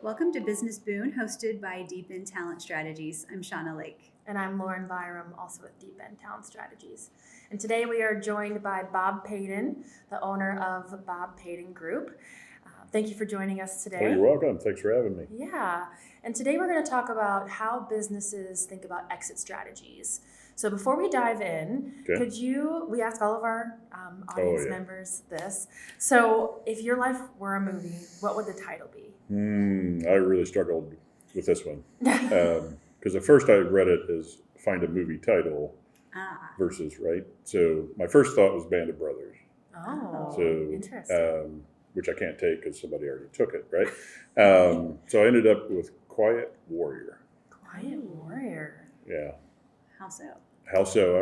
Welcome to Business Boon, hosted by Deep End Talent Strategies. I'm Shauna Lake. And I'm Lauren Byram, also with Deep End Talent Strategies. And today we are joined by Bob Paden, the owner of Bob Paden Group. Thank you for joining us today. Oh, you're welcome. Thanks for having me. Yeah. And today we're going to talk about how businesses think about exit strategies. So before we dive in, we ask all of our audience members this. So if your life were a movie, what would the title be? I really struggled with this one. Because at first I read it as find a movie title versus, right? So my first thought was Band of Brothers. Oh, so, interesting. Which I can't take because somebody already took it, right? So I ended up with Quiet Warrior. Quiet Warrior. Yeah. How so? How so?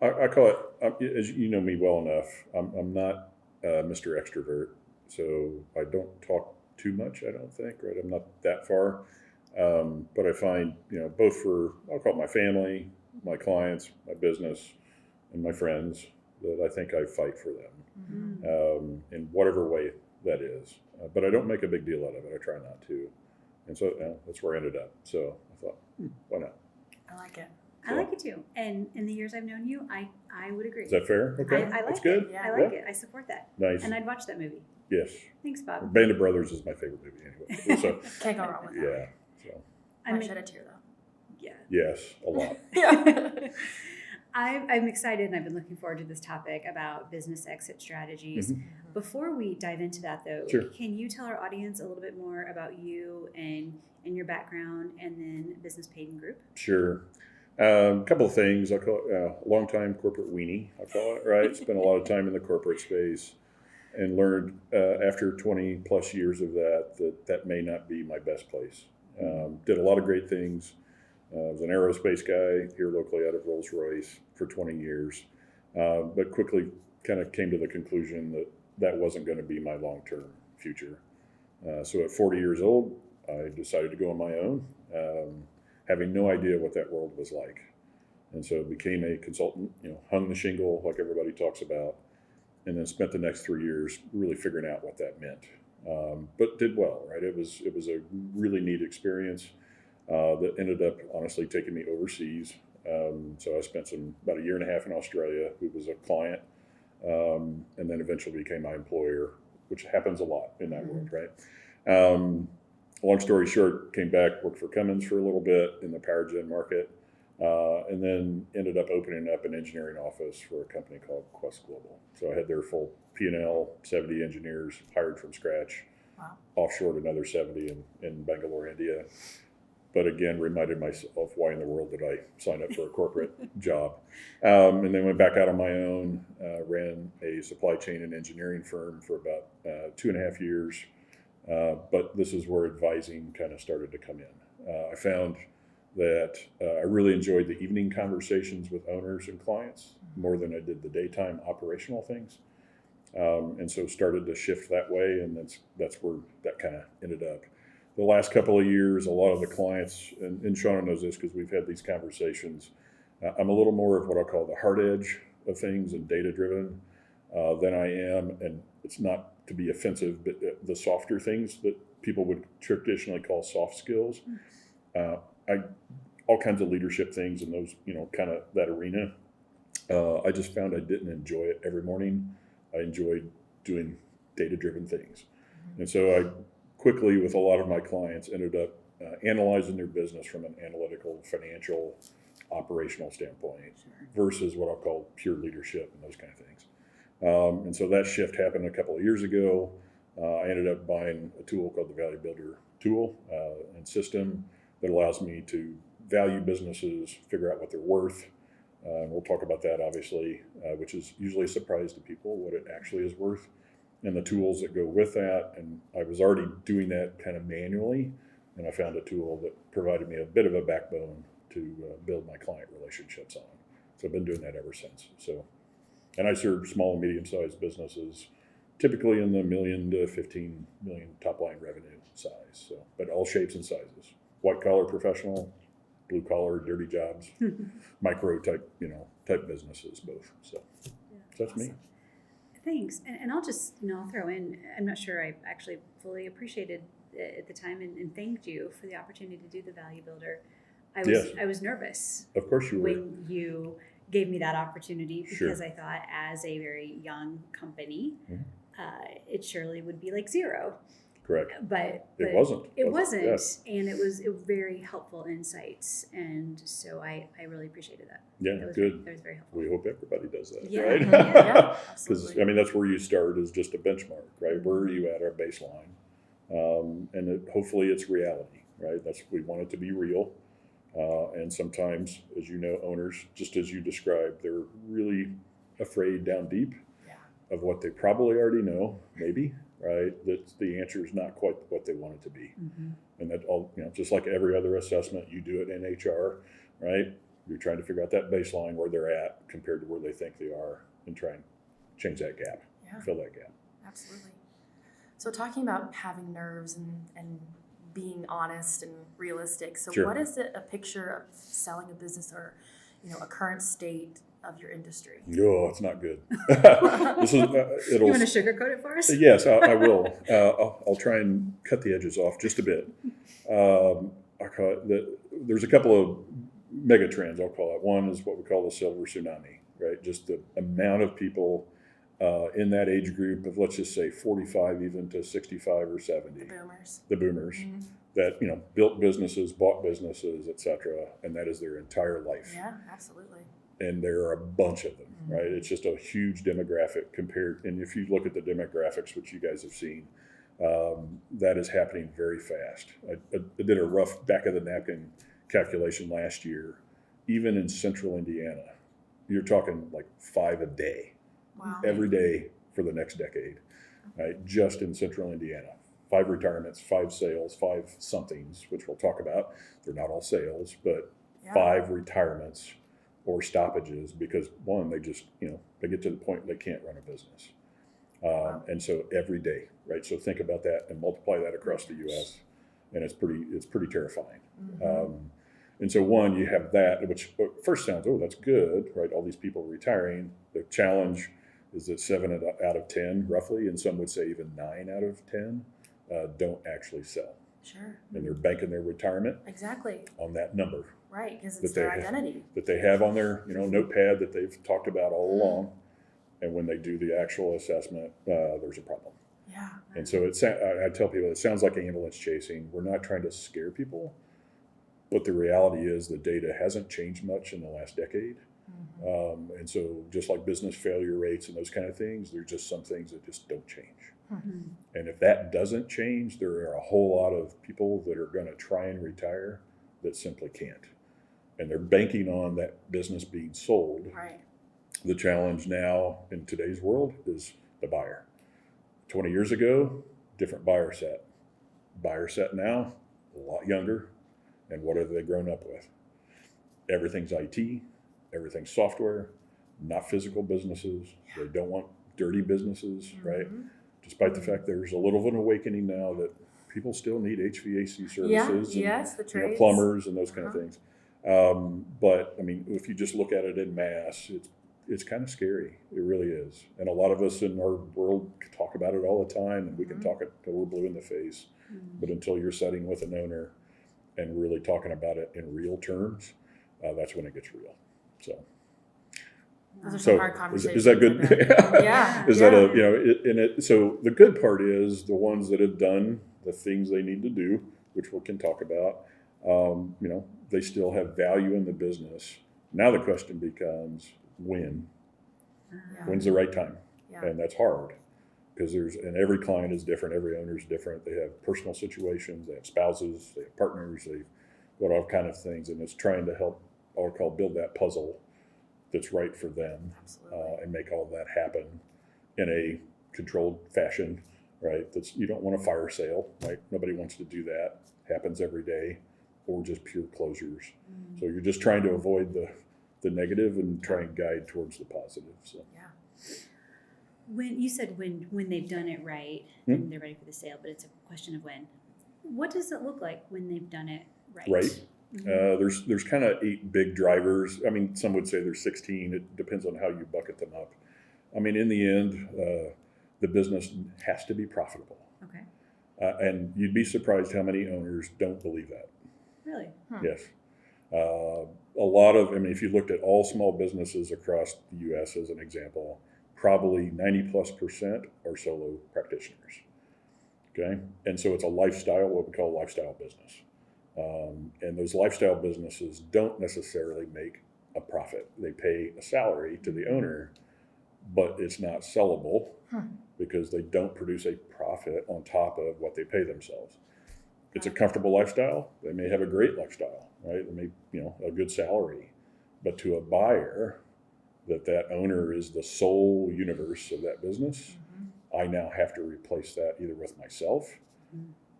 I call it, as you know me well enough, I'm not Mr. Extrovert, so I don't talk too much, I don't think, right? I'm not that far. But I find, both for, I'll call it my family, my clients, my business, and my friends, that I think I fight for them in whatever way that is. But I don't make a big deal out of it. I try not to. And so that's where I ended up. So I thought, why not? I like it. I like it too. And in the years I've known you, I would agree. Is that fair? Okay. I like that's good. it. Yeah. I like it. I support that. Nice. And I'd watch that movie. Yes. Thanks, Bob. Band of Brothers is my favorite movie anyway. So, can't go wrong with that. Yeah. So. I shed a tear though. Yeah. Yes, a lot. Yeah. I'm excited and I've been looking forward to this topic about business exit strategies. Before we dive into that though, can you tell our audience a little bit more about you and your background and then Business Paden Group? Sure. A couple of things. I call it a long-time corporate weenie, I call it, right? Spent a lot of time in the corporate space and learned after 20 plus years of that may not be my best place. Did a lot of great things. I was an aerospace guy here locally out of Rolls-Royce for 20 years, but quickly kind of came to the conclusion that wasn't going to be my long-term future. So at 40 years old, I decided to go on my own, having no idea what that world was like. And so became a consultant, hung the shingle like everybody talks about, and then spent the next 3 years really figuring out what that meant. But did well, right? It was a really neat experience that ended up honestly taking me overseas. So I spent about a year and a half in Australia, who was a client, and then eventually became my employer, which happens a lot in that world, right? Long story short, came back, worked for Cummins for a little bit in the power gen market, and then ended up opening up an engineering office for a company called Quest Global. So I had their full P&L, 70 engineers hired from scratch, offshored another 70 in Bangalore, India. But again, reminded myself why in the world did I sign up for a corporate job. And then went back out on my own, ran a supply chain and engineering firm for about 2.5 years. But this is where advising kind of started to come in. I found that I really enjoyed the evening conversations with owners and clients more than I did the daytime operational things. And so started to shift that way, and that's where that kind of ended up. The last couple of years, a lot of the clients, and Shauna knows this because we've had these conversations, I'm a little more of what I call the hard edge of things and data-driven than I am, and it's not to be offensive, but the softer things that people would traditionally call soft skills. All kinds of leadership things in those, kind of that arena. I just found I didn't enjoy it every morning. I enjoyed doing data-driven things. And so I quickly, with a lot of my clients, ended up analyzing their business from an analytical, financial, operational standpoint versus what I'll call pure leadership and those kind of things. And so that shift happened a couple of years ago. I ended up buying a tool called the Value Builder tool and system that allows me to value businesses, figure out what they're worth. And we'll talk about that, obviously, which is usually a surprise to people, what it actually is worth, and the tools that go with that. And I was already doing that kind of manually, and I found a tool that provided me a bit of a backbone to build my client relationships on. So I've been doing that ever since. And I serve small and medium-sized businesses, typically in the $1 million to $15 million top-line revenue size. So, but all shapes and sizes: white-collar professional, blue-collar dirty jobs, micro type businesses, both. So that's awesome. Me. Thanks. And I'll just, I'll throw in, I'm not sure I actually fully appreciated at the time and thanked you for the opportunity to do the Value Builder. Yes. I was nervous. Of course you were. When you gave me that opportunity, because Sure. I thought as a very young company, Mhm. it surely would be like zero. Correct. But It wasn't. It wasn't. Yes. And it was very helpful insights. And so I really appreciated that. Yeah, That was good. That was very helpful. We hope everybody does that, Yeah. right? Yeah, Because, absolutely. I mean, that's where you start, is just a benchmark, right? Where are you at our baseline? Hopefully it's reality, right? We want it to be real. And sometimes, as you know, owners, just as you described, they're really afraid down deep of what they probably already know, maybe, right? That the answer is not quite what they want it to be. Mm-hmm. And that all, just like every other assessment, you do it in HR, right? You're trying to figure out that baseline, where they're at compared to where they think they are, and try and change that gap, fill that gap. Absolutely. So talking about having nerves and being honest and realistic. So Sure. what is it, a picture of selling a business, or, a current state of your industry? No, it's not good. This is You want to sugarcoat it for us? Yes, I will. I'll try and cut the edges off just a bit. There's a couple of mega trends, I'll call it. One is what we call the silver tsunami, right? Just the amount of people in that age group of, let's just say 45 even to 65 or 70. The boomers. Mm-hmm. That, built businesses, bought businesses, et cetera, and that is their entire life. Yeah, absolutely. And there are a bunch of them, right? It's just a huge demographic compared, and if you look at the demographics, which you guys have seen, that is happening very fast. I did a rough back of the napkin calculation last year. Even in central Indiana, you're talking like 5 a day. Wow. Every day for the next decade, right? Just in central Indiana. 5 retirements, 5 sales, 5 somethings, which we'll talk about. They're not all sales, but 5 retirements or stoppages, because one, they just, they get to the point they can't run a business. And so every day, right? So think about that and multiply that across the U.S. and it's pretty terrifying. And so one, you have that, which first sounds, oh, that's good, right? All these people retiring. The challenge is that 7 out of 10, roughly, and some would say even 9 out of 10, don't actually sell. Sure. And they're banking their retirement on that number. Right, because it's their identity. That they have on their notepad that they've talked about all along. And when they do the actual assessment, there's a problem. Yeah. And so I tell people, it sounds like ambulance chasing. We're not trying to scare people. But the reality is the data hasn't changed much in the last decade. And so just like business failure rates and those kind of things, there's just some things that just don't change. And if that doesn't change, there are a whole lot of people that are going to try and retire that simply can't. And they're banking on that business being sold. Right. The challenge now in today's world is the buyer. 20 years ago, different buyer set. Buyer set now, a lot younger. And what have they grown up with? Everything's IT, everything's software, not physical businesses. They don't want dirty businesses, right? Despite the fact there's a little of an awakening now that people still need HVAC services and the trades. Plumbers and those kind of things. But I mean, if you just look at it in mass, it's kind of scary. It really is. And a lot of us in our world talk about it all the time, and we can talk it till we're blue in the face. But until you're sitting with an owner and really talking about it in real terms, that's when it gets real. So, those are some hard conversations. Is that good? Yeah. Is that so the good part is the ones that have done the things they need to do, which we can talk about, they still have value in the business. Now the question becomes when? When's the right time? And that's hard. Because and every client is different, every owner is different. They have personal situations, they have spouses, they have partners, they've got all kind of things, and it's trying to help, I'll call, build that puzzle that's right for them, and make all of that happen in a controlled fashion, right? You don't want a fire sale, right? Nobody wants to do that. Happens every day, or just pure closures. So you're just trying to avoid the negative and try and guide towards the positive. So. When you said when they've done it right and they're ready for the sale, but it's a question of when. What does it look like when they've done it right? Right. There's kind of 8 big drivers. I mean, some would say there's 16. It depends on how you bucket them up. I mean, in the end, the business has to be profitable. Okay. And you'd be surprised how many owners don't believe that. Really? Huh. Yes. A lot of, I mean, if you looked at all small businesses across the U.S. as an example, probably 90+% are solo practitioners. Okay. And so it's a lifestyle, what we call a lifestyle business. And those lifestyle businesses don't necessarily make a profit. They pay a salary to the owner, but it's not sellable because they don't produce a profit on top of what they pay themselves. It's a comfortable lifestyle. They may have a great lifestyle, right? They may, a good salary, but to a buyer, that owner is the sole universe of that business. I now have to replace that either with myself.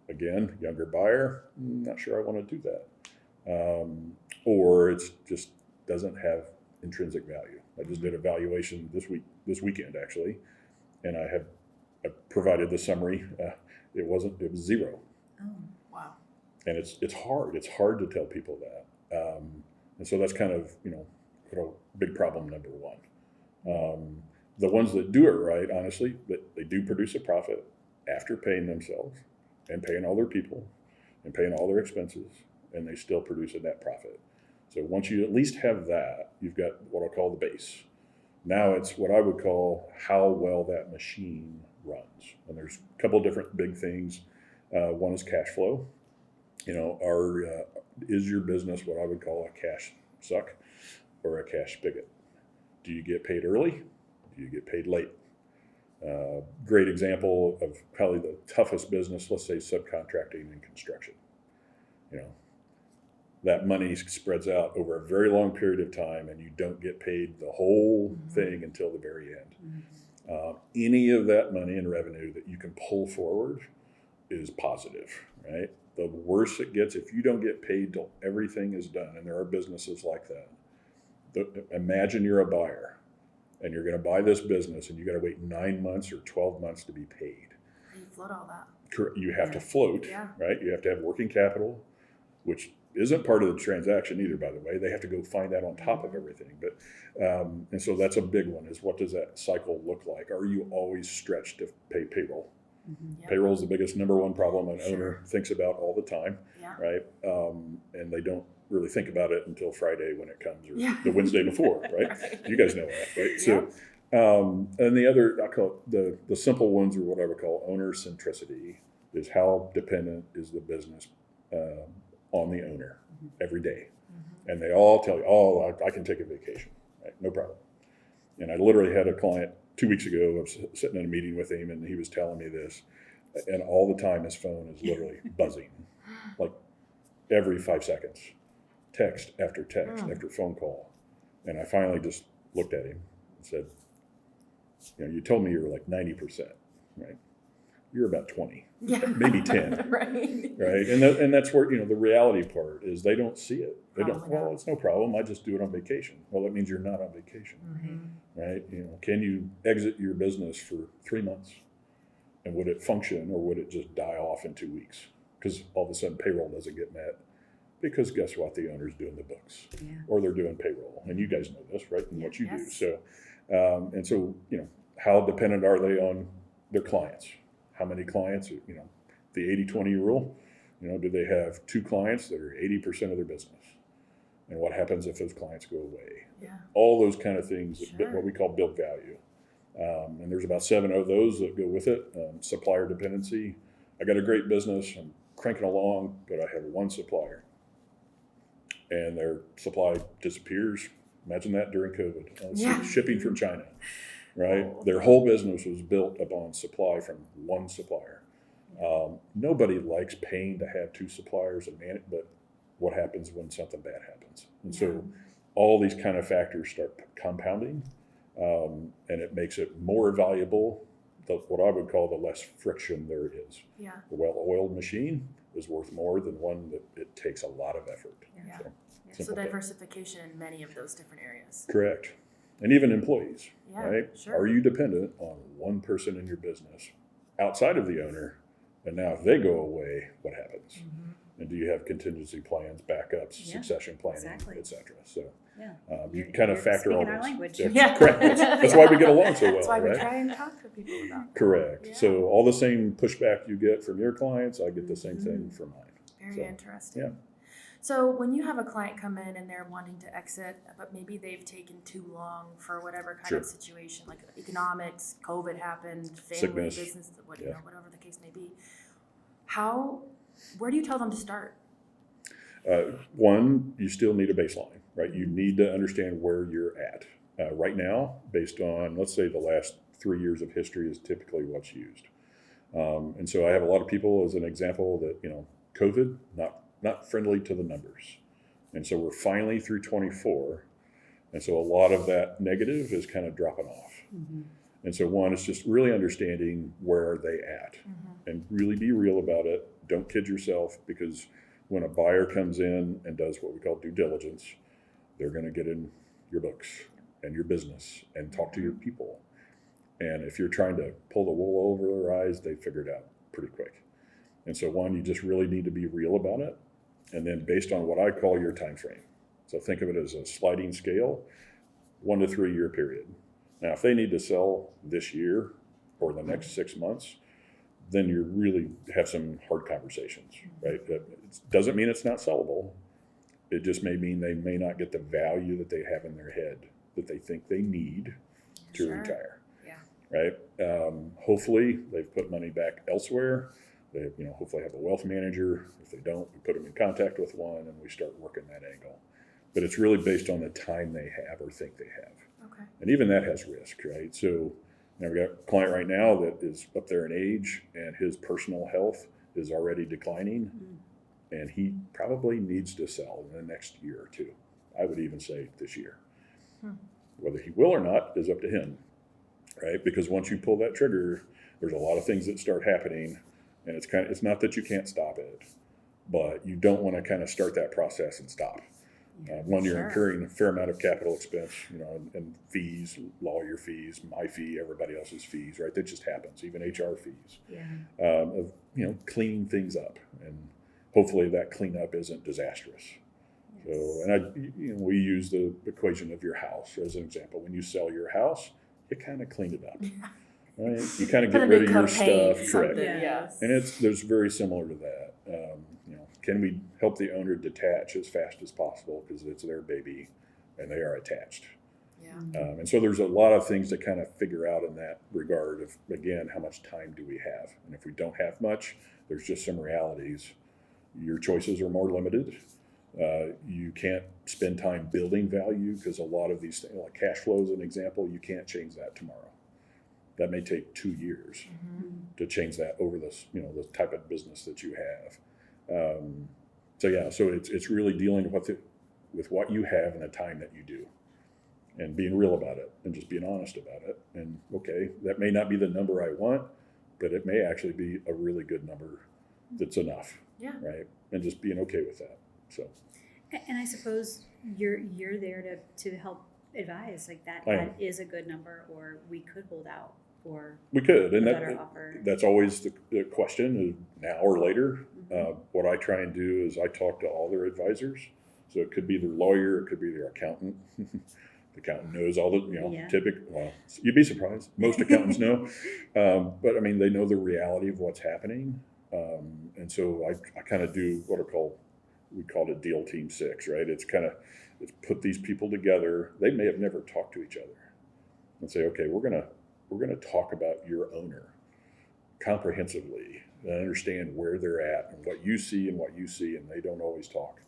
Again, younger buyer, not sure I want to do that. Or it's just doesn't have intrinsic value. I just did a valuation this weekend actually, and I provided the summary. It was zero. Oh, wow. And it's hard. It's hard to tell people that. And so that's kind of, big problem number one. The ones that do it right, honestly, they do produce a profit after paying themselves and paying all their people and paying all their expenses, and they still produce a net profit. So once you at least have that, you've got what I'll call the base. Now it's what I would call how well that machine runs. And there's a couple of different big things. One is cash flow. Is your business what I would call a cash suck or a cash spigot? Do you get paid early? Do you get paid late? Great example of probably the toughest business, let's say subcontracting and construction. That money spreads out over a very long period of time, and you don't get paid the whole thing until the very end. Any of that money and revenue that you can pull forward is positive, right? The worse it gets, if you don't get paid till everything is done, and there are businesses like that. Imagine you're a buyer, and you're going to buy this business, and you got to wait 9 months or 12 months to be paid. You float all that. You have to float, right? You have to have working capital, which isn't part of the transaction either, by the way. They have to go find that on top of everything. But and so that's a big one, is what does that cycle look like? Are you always stretched to pay payroll? Payroll is the biggest number one problem an owner thinks about all the time, right? And they don't really think about it until Friday when it comes, or the Wednesday before, right? You guys know that, right? So, and the other, I call it the simple ones, are what I would call owner centricity, is how dependent is the business on the owner every day. And they all tell you, I can take a vacation, right? No problem. And I literally had a client 2 weeks ago. I was sitting in a meeting with him, and he was telling me this, and all the time his phone is literally buzzing, like every 5 seconds, text after text after phone call. And I finally just looked at him and said, you told me you were like 90%, right? You're about 20, maybe 10, right? And that's where, the reality part is they don't see it. They don't, well, it's no problem. I just do it on vacation. Well, that means you're not on vacation, right? Can you exit your business for 3 months, and would it function, or would it just die off in 2 weeks? Because all of a sudden payroll doesn't get met, because guess what? The owner's doing the books, or they're doing payroll. And you guys know this, right? And what you do. So, and so, how dependent are they on their clients? How many clients, the 80-20 rule, do they have 2 clients that are 80% of their business? And what happens if those clients go away? All those kind of things, what we call build value. And there's about 7 of those that go with it. Supplier dependency. I got a great business, I'm cranking along, but I have one supplier, and their supply disappears. Imagine that during COVID. Shipping from China. Right? Their whole business was built upon supply from one supplier. Nobody likes paying to have 2 suppliers and man it, but what happens when something bad happens? And so all these kind of factors start compounding, and it makes it more valuable, what I would call the less friction there is. A well-oiled machine is worth more than one that it takes a lot of effort. So diversification in many of those different areas. Correct. And even employees, right? Are you dependent on one person in your business outside of the owner? And now if they go away, what happens? And do you have contingency plans, backups, succession planning, et cetera? So You kind of factor all speaking our this. language. Correct. That's why we get along so well. That's why we right? try and talk to people about that. Correct. Yeah. So all the same pushback you get from your clients, I get the same thing from mine. Very interesting. Yeah. So when you have a client come in and they're wanting to exit, but maybe they've taken too long for whatever kind of situation, like economics, COVID happened, family, sickness, business, whatever the case may be, where do you tell them to start? One, you still need a baseline, right? You need to understand where you're at. Right now, based on, let's say, the last 3 years of history is typically what's used. And so I have a lot of people as an example that, COVID, not friendly to the numbers. And so we're finally through 24. And so a lot of that negative is kind of dropping off. Mm-hmm. And so one is just really understanding where are they at and really be real about it. Don't kid yourself, because when a buyer comes in and does what we call due diligence, they're going to get in your books and your business and talk to your people. And if you're trying to pull the wool over their eyes, they figure it out pretty quick. And so one, you just really need to be real about it. And then based on what I call your time frame. So think of it as a sliding scale, 1 to 3 year period. Now, if they need to sell this year or the next 6 months, then you really have some hard conversations, right? It doesn't mean it's not sellable. It just may mean they may not get the value that they have in their head that they think they need to retire, right? Hopefully they've put money back elsewhere. They, hopefully have a wealth manager. If they don't, we put them in contact with one and we start working that angle. But it's really based on the time they have or think they have. Okay. And even that has risk, right? So now we've got a client right now that is up there in age and his personal health is already declining and he probably needs to sell in the next year or two. I would even say this year. Whether he will or not is up to him, right? Because once you pull that trigger, there's a lot of things that start happening. And it's not that you can't stop it, but you don't want to kind of start that process and stop. One, you're incurring a fair amount of capital expense, and fees, lawyer fees, my fee, everybody else's fees, right? That just happens, even HR fees. Of cleaning things up, and hopefully that cleanup isn't disastrous. Yes. So, and we use the equation of your house as an example. When you sell your house, you kind of clean it up. Right? You kind of get rid of your stuff, correct? Yes. And there's very similar to that. Can we help the owner detach as fast as possible because it's their baby and they are attached? Yeah. And so there's a lot of things to kind of figure out in that regard of, again, how much time do we have? And if we don't have much, there's just some realities. Your choices are more limited. You can't spend time building value because a lot of these things, like cash flow is an example, you can't change that tomorrow. That may take 2 years to change that over this, the type of business that you have. So it's really dealing with what you have and the time that you do, and being real about it and just being honest about it. And okay, that may not be the number I want, but it may actually be a really good number that's enough. Yeah. Right. And just being okay with that. So. And I suppose you're there to help advise, like that is a good number, or we could hold out for we could, and better offer. That's always the question, now or later. What I try and do is I talk to all their advisors. So it could be their lawyer, it could be their accountant. The accountant knows all the, well, you'd be surprised. Most accountants know. But I mean, they know the reality of what's happening. And so I kind of do we called it Deal Team 6, right? It's put these people together. They may have never talked to each other and say, okay, we're going to talk about your owner comprehensively and understand where they're at and what you see, and they don't always talk.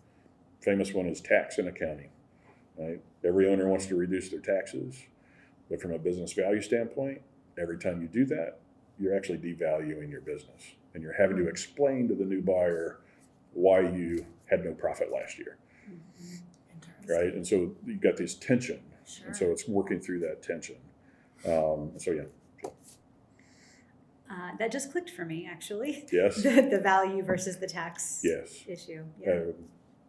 Famous one is tax and accounting, right? Every owner wants to reduce their taxes, but from a business value standpoint, every time you do that, you're actually devaluing your business, and you're having to explain to the new buyer why you had no profit last year, right? And so you've got this tension, and so it's working through that tension. That just clicked for me, actually. Yes. The value versus the tax issue. Yeah.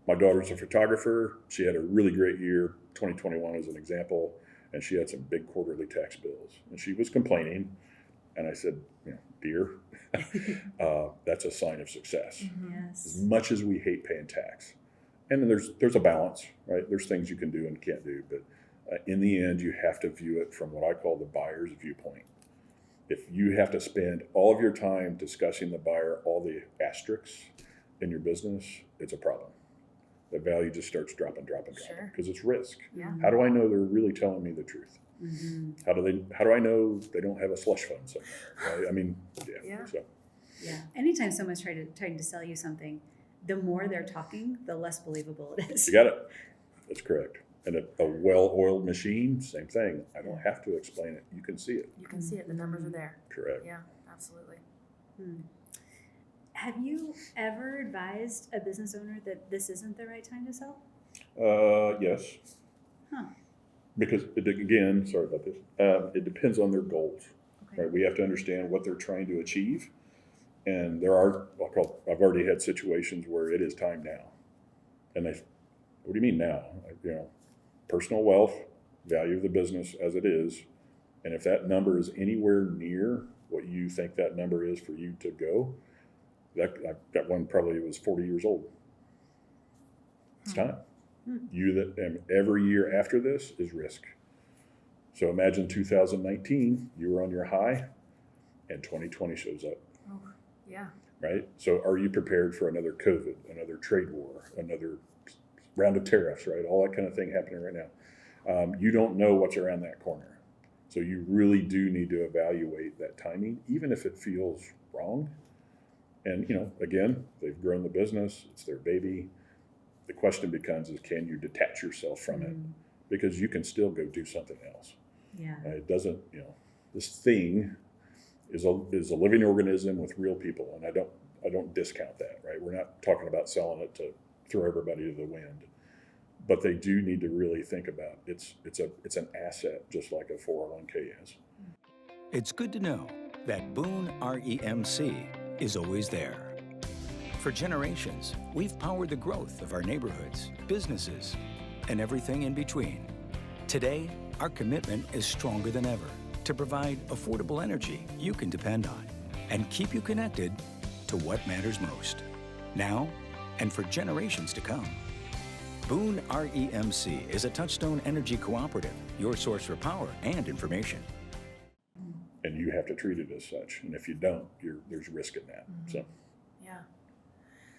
My daughter's a photographer. She had a really great year, 2021 as an example, and she had some big quarterly tax bills. And she was complaining, and I said, dear, that's a sign of success. Yes. As much as we hate paying tax, And then there's a balance, right? There's things you can do and can't do, but in the end, you have to view it from what I call the buyer's viewpoint. If you have to spend all of your time discussing the buyer, all the asterisks in your business, it's a problem. The value just starts dropping because it's risk. Yeah. How do I know they're really telling me the truth? Mm-hmm. How do I know they don't have a slush fund somewhere? Right? I mean, Yeah. So. Yeah. Anytime someone's trying to sell you something, the more they're talking, the less believable it is. You got it. That's correct. And a well-oiled machine, same thing. I don't have to explain it. You can see it. You can see it. The numbers are there. Correct. Yeah, absolutely. Have you ever advised a business owner that this isn't the right time to sell? Yes. Huh. Because, again, sorry about this, it depends on their goals. Okay. Right? We have to understand what they're trying to achieve. And there are, I've already had situations where it is time now. And they, what do you mean now? Personal wealth, value of the business as it is. And if that number is anywhere near what you think that number is for you to go, that one probably was 40 years old. It's time. And every year after this is risk. So imagine 2019, you were on your high, and 2020 shows up. Oh, yeah. Right? So are you prepared for another COVID, another trade war, another round of tariffs, right? All that kind of thing happening right now. You don't know what's around that corner. So you really do need to evaluate that timing, even if it feels wrong. And, again, they've grown the business. It's their baby. The question becomes is, can you detach yourself from it? Because you can still go do something else. Yeah. It doesn't, this thing is a living organism with real people. And I don't discount that, right? We're not talking about selling it to throw everybody to the wind. But they do need to really think about it's an asset, just like a 401k is. It's good to know that Boon REMC is always there. For generations, we've powered the growth of our neighborhoods, businesses, and everything in between. Today, our commitment is stronger than ever to provide affordable energy you can depend on and keep you connected to what matters most, now and for generations to come. Boon REMC is a Touchstone Energy Cooperative, your source for power and information. And you have to treat it as such. And if you don't, there's risk in that. So. Yeah.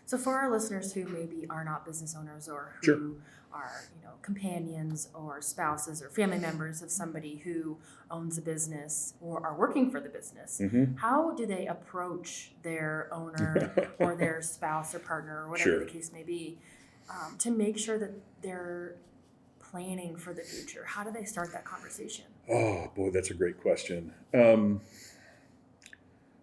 So for our listeners who maybe are not business owners or who Sure. are, companions or spouses or family members of somebody who owns a business or are working for the business, how do they approach their owner or their spouse or partner or whatever Sure. the case may be to make sure that they're planning for the future? How do they start that conversation? Oh, boy, that's a great question.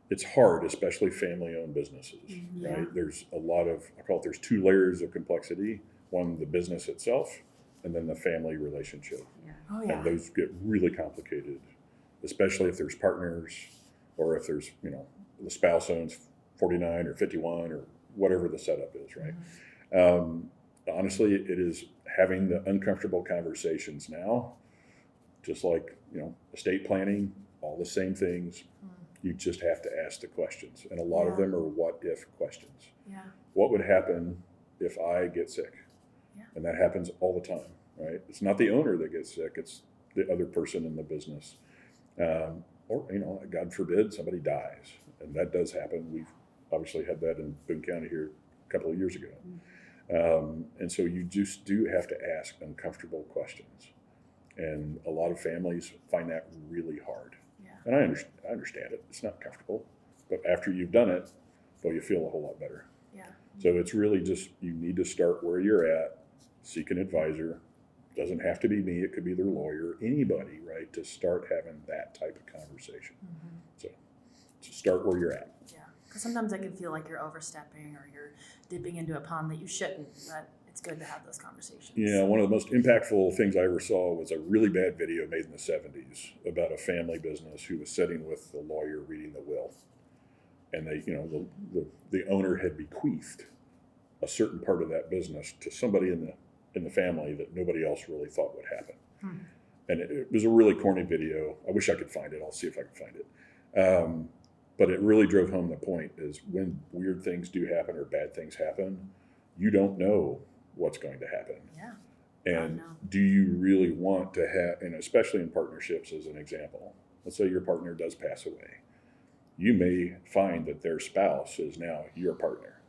It's hard, especially family-owned businesses, right? There's a lot of, there's two layers of complexity. One, the business itself, and then the family relationship. Yeah. Oh, yeah. And those get really complicated, especially if there's partners or if there's, the spouse owns 49 or 51 or whatever the setup is, right? Honestly, it is having the uncomfortable conversations now, just like, estate planning, all the same things. You just have to ask the questions. And a lot of them are what if questions. Yeah. What would happen if I get sick? Yeah. And that happens all the time, right? It's not the owner that gets sick, it's the other person in the business. Or, God forbid, somebody dies. And that does happen. We've obviously had that in Boone County here a couple of years ago. And so you just do have to ask uncomfortable questions. And a lot of families find that really hard. Yeah. And I understand it. It's not comfortable. But after you've done it, well, you feel a whole lot better. Yeah. So it's really just, you need to start where you're at, seek an advisor. Doesn't have to be me. It could be their lawyer, anybody, right? To start having that type of conversation. So start where you're at. Yeah. Because sometimes it can feel like you're overstepping or you're dipping into a pond that you shouldn't, but it's good to have those conversations. Yeah, one of the most impactful things I ever saw was a really bad video made in the 70s about a family business who was sitting with the lawyer reading the will. And they, the owner had bequeathed a certain part of that business to somebody in the family that nobody else really thought would happen. And it was a really corny video. I wish I could find it. I'll see if I can find it. But it really drove home the point is when weird things do happen or bad things happen, you don't know what's going to happen. Yeah. And do you really want to have, and especially in partnerships as an example, let's say your partner does pass away. You may find that their spouse is now your partner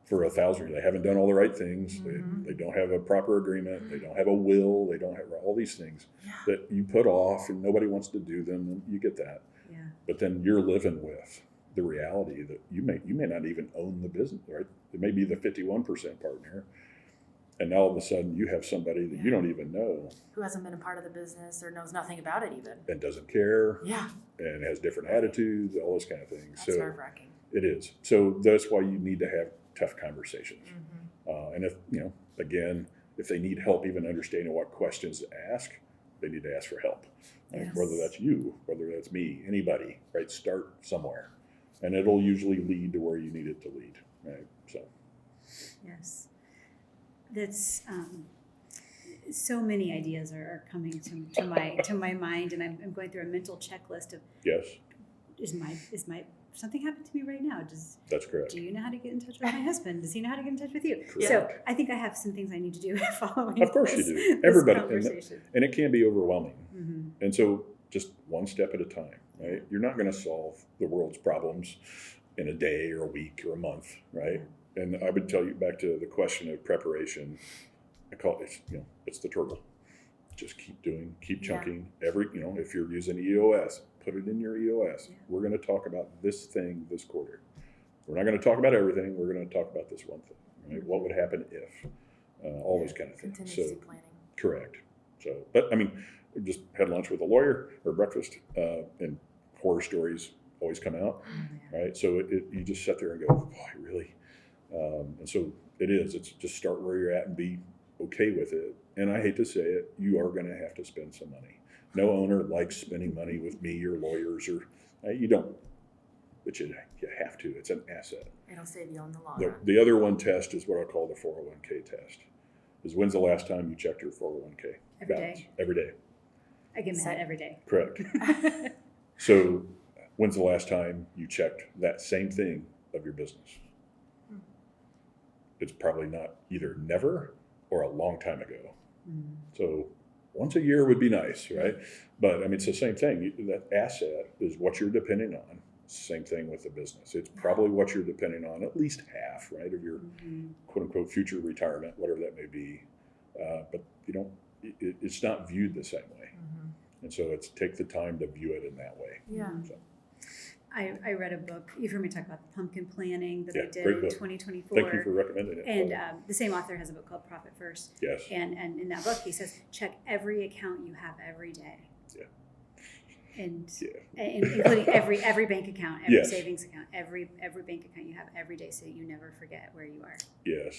for 1,000 years. They haven't done all the right things. They don't have a proper agreement. They don't have a will. They don't have all these things that you put off and nobody wants to do them. And you get that. Yeah. But then you're living with the reality that you may not even own the business, right? It may be the 51% partner. And now all of a sudden you have somebody that you don't even know. Who hasn't been a part of the business or knows nothing about it even. And doesn't care. Yeah. And has different attitudes, all those kind of things. That's nerve-wracking. It is. So that's why you need to have tough conversations. And if, again, if they need help even understanding what questions to ask, they need to ask for help. Yes. Whether that's you, whether that's me, anybody, right? Start somewhere. And it'll usually lead to where you need it to lead, right? So. Yes. That's so many ideas are coming to my mind, and I'm going through a mental checklist of is my something happened to me right now? That's correct. Do you know how to get in touch with my husband? Does he know how to get in touch with you? Correct. So I think I have some things I need to do following. Of course this, you do. Everybody, conversation. And it can be overwhelming. And so just one step at a time, right? You're not going to solve the world's problems in a day or a week or a month, right? And I would tell you back to the question of preparation. I call it, it's the turtle. Just keep doing, keep chunking. If you're using EOS, put it in your EOS. We're going to talk about this thing this quarter. We're not going to talk about everything. We're going to talk about this one thing, right? What would happen if? All those kind of things. Contingency planning. Correct. So, but I mean, just had lunch with a lawyer or breakfast, and horror stories always come out, right? So you just sit there and go, boy, really? And so it's just start where you're at and be okay with it. And I hate to say it, you are going to have to spend some money. No owner likes spending money with me or lawyers, or you don't, but you have to. It's an asset. It'll save you on the long run. The other one test is what I call the 401k test. Is when's the last time you checked your 401k balance? Every day. I get mad every day. Correct. So when's the last time you checked that same thing of your business? It's probably not either never or a long time ago. So once a year would be nice, right? But I mean, it's the same thing. That asset is what you're depending on. Same thing with the business. It's probably what you're depending on, at least half, right, of your quote unquote future retirement, whatever that may be. But it's not viewed the same way. And so it's take the time to view it in that way. Yeah. So. I read a book. You've heard me talk about the pumpkin planning that I did great in book. 2024. Thank you for recommending it. And the same author has a book called Profit First. Yes. And in that book, he says, check every account you have every day. Yeah. And including every bank account, every savings account, every bank account you have every day, so you never forget where you are. Yes.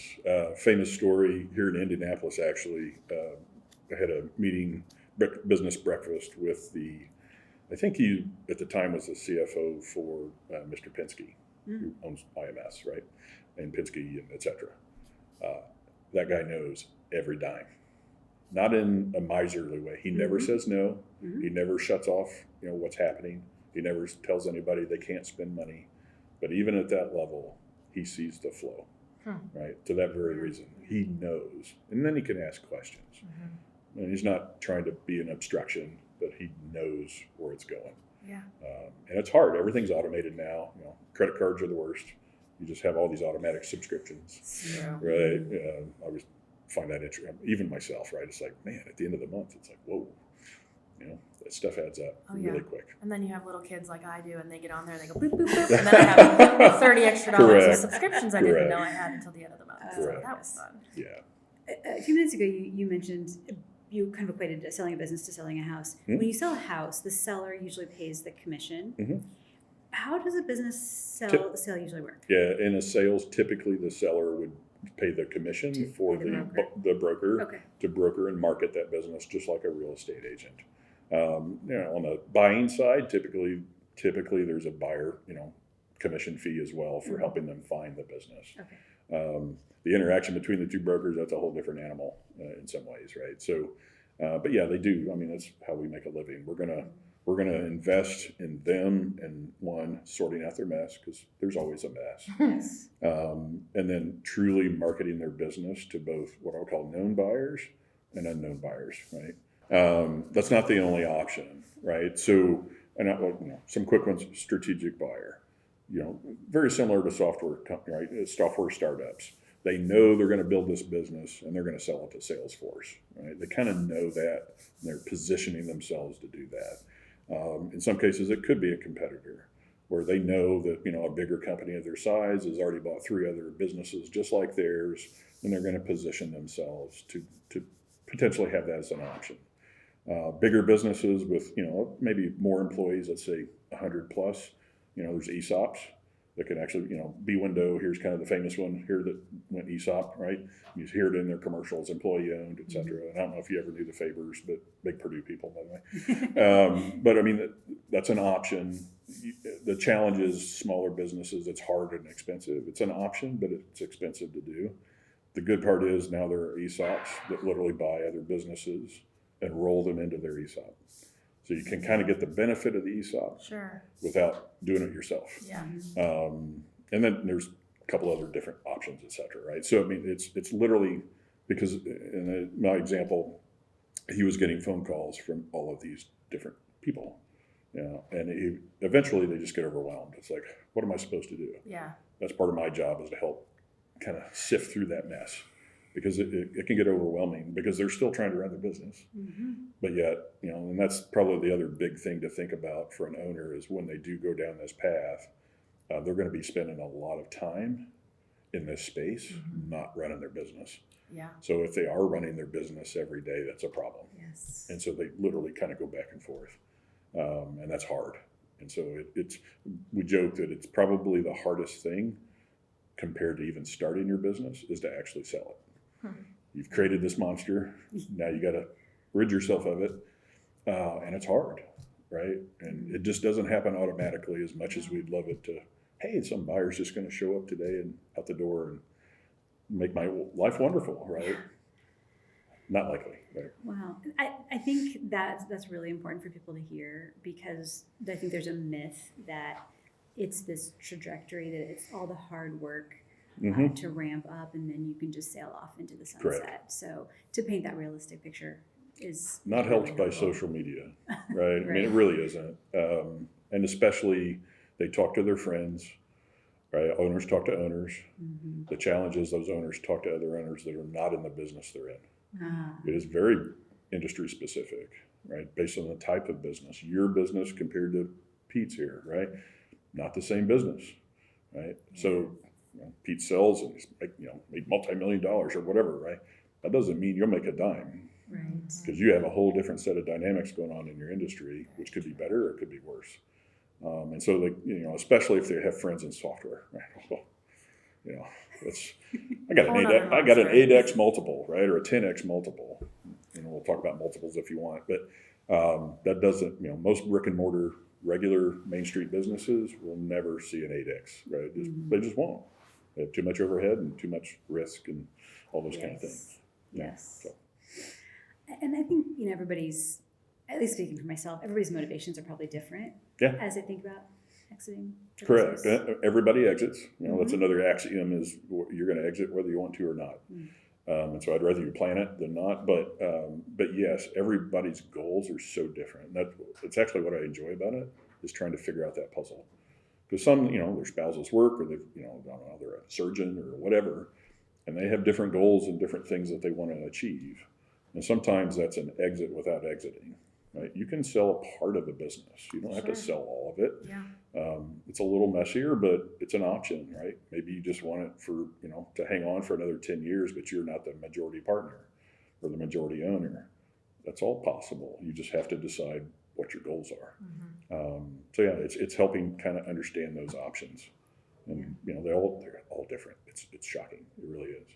Famous story here in Indianapolis, actually. I had a meeting, business breakfast with I think he at the time was the CFO for Mr. Penske, who owns IMS, right? And Penske, and et cetera. That guy knows every dime. Not in a miserly way. He never says no. He never shuts off, what's happening. He never tells anybody they can't spend money. But even at that level, he sees the flow, right? To that very reason. He knows. And then he can ask questions. And he's not trying to be an obstruction, but he knows where it's going. Yeah. And it's hard. Everything's automated now. Credit cards are the worst. You just have all these automatic subscriptions, right? I always find that interesting. Even myself, right? It's like, man, at the end of the month, it's like, whoa, that stuff adds up really quick. And then you have little kids like I do, and they get on there and they go boop, boop, boop, and then I have $30 extra of subscriptions I didn't know I had until the end of the month. So that was fun. Yeah. A few minutes ago, you mentioned you kind of equated selling a business to selling a house. When you sell a house, the seller usually pays the commission. How does a business sale usually work? Yeah, in a sales, typically the seller would pay the commission for the broker to broker and market that business, just like a real estate agent. On the buying side, typically there's a buyer, commission fee as well for helping them find the business. The interaction between the two brokers, that's a whole different animal in some ways, right? So, but yeah, they do. I mean, that's how we make a living. We're going to we're going to invest in them and one, sorting out their mess, because there's always a mess. Yes. And then truly marketing their business to both what I would call known buyers and unknown buyers, right? That's not the only option, right? So, and some quick ones, strategic buyer, very similar to software company, right? Software startups. They know they're going to build this business and they're going to sell it to Salesforce, right? They kind of know that, and they're positioning themselves to do that. In some cases, it could be a competitor where they know that, a bigger company of their size has already bought 3 other businesses just like theirs, and they're going to position themselves to potentially have that as an option. Bigger businesses with, maybe more employees, let's say 100 plus, there's ESOPs that can actually, B-Window, here's kind of the famous one here that went ESOP, right? You hear it in their commercials, employee owned, et cetera. And I don't know if you ever knew the Fabers, but big Purdue people, by the way. But I mean, that's an option. The challenge is smaller businesses, it's hard and expensive. It's an option, but it's expensive to do. The good part is now there are ESOPs that literally buy other businesses and roll them into their ESOP. So you can kind of get the benefit of the ESOP without doing it yourself. Yeah. And then there's a couple other different options, et cetera, right? So, I mean, it's literally because in my example, he was getting phone calls from all of these different people, and eventually they just get overwhelmed. It's like, what am I supposed to do? Yeah. That's part of my job, is to help kind of sift through that mess. Because it can get overwhelming because they're still trying to run their business. Mm-hmm. But yet, and that's probably the other big thing to think about for an owner is when they do go down this path, they're going to be spending a lot of time in this space, not running their business. Yeah. So if they are running their business every day, that's a problem. Yes. And so they literally kind of go back and forth. And that's hard. And so we joke that it's probably the hardest thing compared to even starting your business is to actually sell it. You've created this monster. Now you got to rid yourself of it. And it's hard, right? And it just doesn't happen automatically as much as we'd love it to. Hey, some buyer's just going to show up today and out the door and make my life wonderful, right? Not likely. Right? Wow. I think that's really important for people to hear, because I think there's a myth that it's this trajectory, that it's all the hard work to ramp up and then you can just sail off into the sunset. Correct. So to paint that realistic picture is not really helped by helpful. social media, right? I mean, it really isn't. And especially they talk to their friends, right? Owners talk to owners. Mm-hmm. The challenge is those owners talk to other owners that are not in the business they're in. It is very industry specific, right? Based on the type of business. Your business compared to Pete's here, right? Not the same business, right? Yeah. So Pete sells and he's made multi-million-dollar or whatever, right? That doesn't mean you'll make a dime, right? Because you have a whole different set of dynamics going on in your industry, which could be better or it could be worse. And so, especially if they have friends in software, right? I got an 8x multiple, right, or a 10x multiple. We'll talk about multiples if you want, but that doesn't. Most brick and mortar, regular Main Street businesses will never see an 8x, right? They just won't. They have too much overhead and too much risk and all those kind of things. Yes. So. And I think, everybody's, at least speaking for myself, everybody's motivations are probably different as they think about exiting. Correct. Business. Everybody exits. That's another axiom is you're going to exit whether you want to or not. And so I'd rather you plan it than not. But yes, everybody's goals are so different. That's actually what I enjoy about it, is trying to figure out that puzzle. Because some, their spouses work, or they're a surgeon or whatever, and they have different goals and different things that they want to achieve. And sometimes that's an exit without exiting, right? You can sell a part of the business. You don't have to sell all of it. Yeah. It's a little messier, but it's an option, right? Maybe you just want it for, to hang on for another 10 years, but you're not the majority partner or the majority owner. That's all possible. You just have to decide what your goals are. It's helping kind of understand those options, and they're all different. It's shocking. It really is.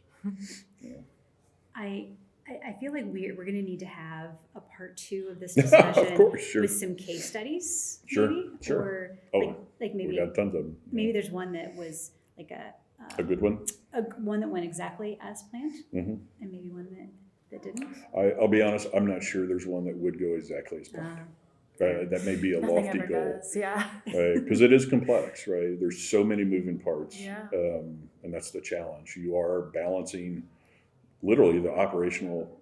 I feel like we're going to need to have a part 2 of this discussion of course, sure. with some case studies, sure, maybe, sure. or like maybe we got tons of them. Maybe there's one that was like a good one, one that went exactly as planned, and maybe one that didn't. I'll be honest, I'm not sure there's one that would go exactly as planned. Right? That may be a Nothing lofty ever goal. does. Yeah. Right? Because it is complex, right? There's so many moving parts. Yeah. And that's the challenge. You are balancing literally the operational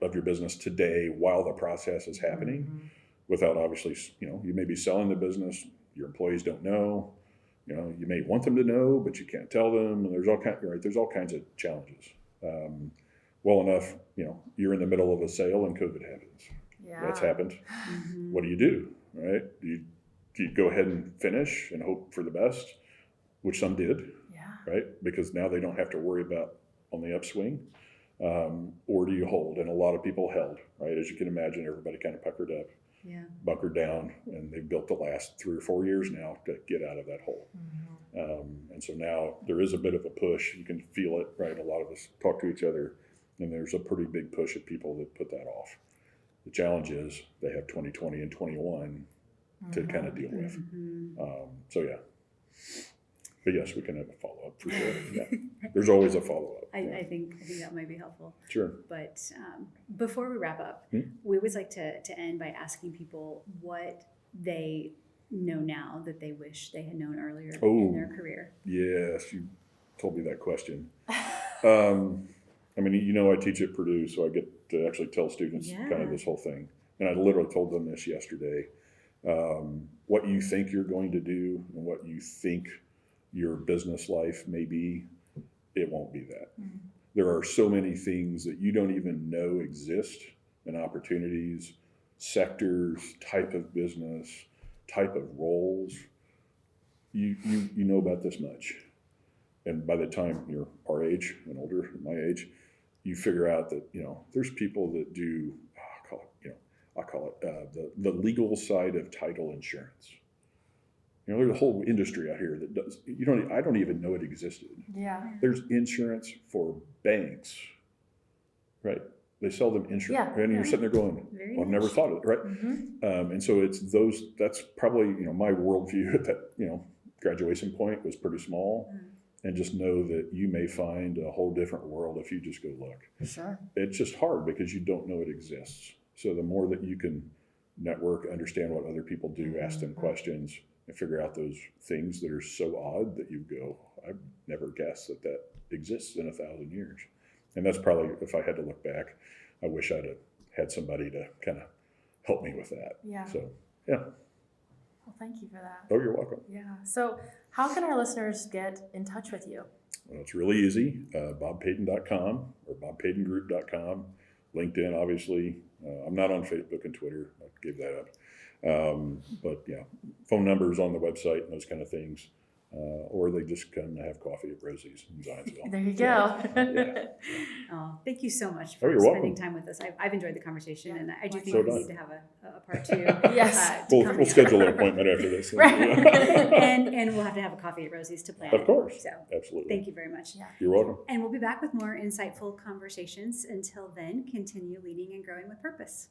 of your business today while the process is happening without obviously, you may be selling the business, your employees don't know, you may want them to know, but you can't tell them. And there's all kinds of challenges. Well enough, you're in the middle of a sale and COVID happens. Yeah. That's happened. What do you do, right? Do you go ahead and finish and hope for the best, which some did, right? Because now they don't have to worry about on the upswing. Or do you hold? And a lot of people held, right? As you can imagine, everybody kind of puckered up, bunkered down, and they've built the last 3 or 4 years now to get out of that hole. And so now there is a bit of a push. You can feel it, right? A lot of us talk to each other, and there's a pretty big push at people that put that off. The challenge is they have 2020 and 21 to kind of deal with. So yeah. But yes, we can have a follow-up for sure. Yeah. There's always a follow-up. I think that might be helpful. Sure. But before we wrap up, we always like to end by asking people what they know now that they wish they had known earlier in their career. Yes, you told me that question. I mean, I teach at Purdue, so I get to actually tell students kind of this whole thing. And I literally told them this yesterday. What you think you're going to do and what you think your business life may be, it won't be that. There are so many things that you don't even know exist, and opportunities, sectors, type of business, type of roles. You know about this much. And by the time you're our age and older, my age, you figure out that, there's people that do, I call it the legal side of title insurance. There's a whole industry out here that does, I don't even know it existed. Yeah. There's insurance for banks, right? They sell them insurance. And you're sitting there going, I've never thought of it, right? And so that's probably, my worldview at that, graduation point was pretty small. And just know that you may find a whole different world if you just go look. Sure. It's just hard because you don't know it exists. So the more that you can network, understand what other people do, ask them questions, and figure out those things that are so odd that you go, I've never guessed that exists in 1,000 years. And that's probably, if I had to look back, I wish I'd have had somebody to kind of help me with that. Yeah. So, yeah. Well, thank you for that. Oh, you're welcome. Yeah. So how can our listeners get in touch with you? Well, it's really easy. BobPaden.com or BobPadenGroup.com. LinkedIn, obviously. I'm not on Facebook and Twitter. I gave that up. But yeah, phone numbers on the website and those kind of things. Or they just come and have coffee at Rosie's in Zionsville. There you go. Yeah. Oh, thank you so much Oh, for you're spending welcome. time with us. I've enjoyed the conversation, and I do think So we done. need to have a part two. Yes. We'll schedule an appointment after this. Right. and we'll have to have a coffee at Rosie's to plan. Of course. So Absolutely. thank you very much. Yeah. You're welcome. And we'll be back with more insightful conversations. Until then, continue leading and growing with purpose.